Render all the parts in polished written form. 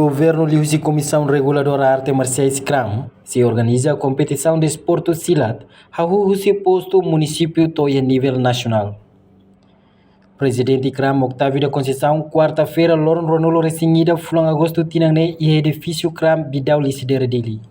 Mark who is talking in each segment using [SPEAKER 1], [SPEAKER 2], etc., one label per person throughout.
[SPEAKER 1] Governo e Comissão Reguladora Artes Marciais CRAM se organiza a competição de esporte Silat, a se posto município Toia nível nacional. Presidente CRAM Octávio da Conceição, quarta-feira, Loren Ronolo Resinhida, Fulano Agosto Tinangne e edifício CRAM Bidau Licidere dele.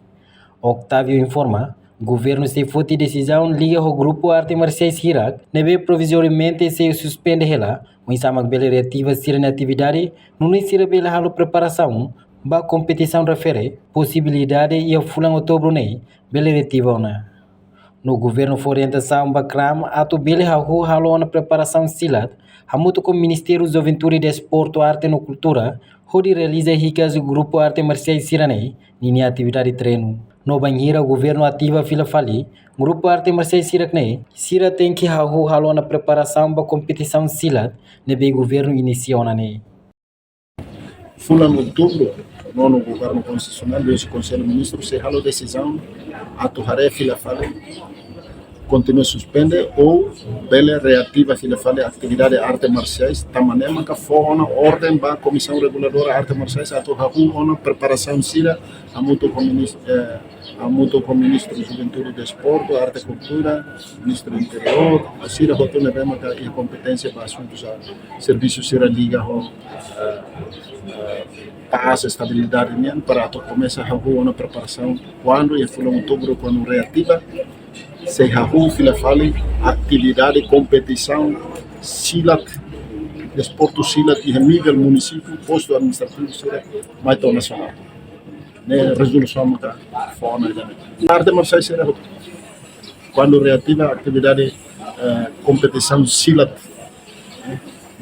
[SPEAKER 1] Octávio informa, governo se foti decisão liga ao grupo Artes Marciais Hirak, neve provisoriamente se suspende ela, mas sama bela reativa sira na atividade, não sira bela halo preparação, ba competição refere, possibilidade e a fulan outubro nei, bela reativa ona. No governo for orientação ba CRAM, ato bela halo na preparação silat, hamuto com Ministério da Juventude e Desporto, Arte e Cultura, onde realiza ricas o grupo Artes Marciais Siranei, nini atividade treino. No banheira, o governo ativa fila fali, grupo Artes Marciais Sirakne, Sira tem que halo na preparação para competição Silat, nebe governo iniciona ne.
[SPEAKER 2] Fulano outubro, no governo constitucional, o Conselho Ministro se halo decisão, atuharé fila fali, continua suspende ou bela reativa fila fali atividade artes marciais, tamanema que for na ordem ba Comissão Reguladora Artes Marciais, atuharu ona preparação Sira, amuto com Ministro da Juventude e Desporto, Arte e Cultura, Ministro do Interior, a Sira Rotuna Bema que competência para assuntos a serviço Sira liga ao paz, estabilidade para começar a uma preparação quando e foi em outubro quando reativa se haru fila fale atividade competição silat desporto silat e nível município posto administrativo Sira maito nacional né resolução da fona da arte marciais será quando reativa atividade competição silat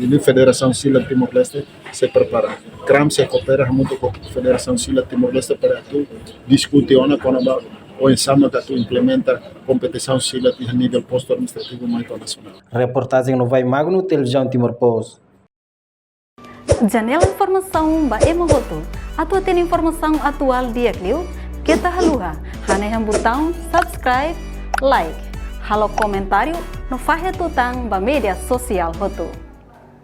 [SPEAKER 2] e Federação Silat Timor-Leste se prepara. CRAM se coopera muito com a Federação Silat Timor-Leste para tu discutir quando o ensama que tu implementa competição Silat a nível posto administrativo mais nacional.
[SPEAKER 1] Reportagem no Vai Magno, Televisão Timor Post.
[SPEAKER 3] Janela informação ba emogoto. Atua tem informação atual dia Clio. Kita haluha. Haneham botão subscribe, like. Halo comentário no fahe tutang ba media sosial hotu.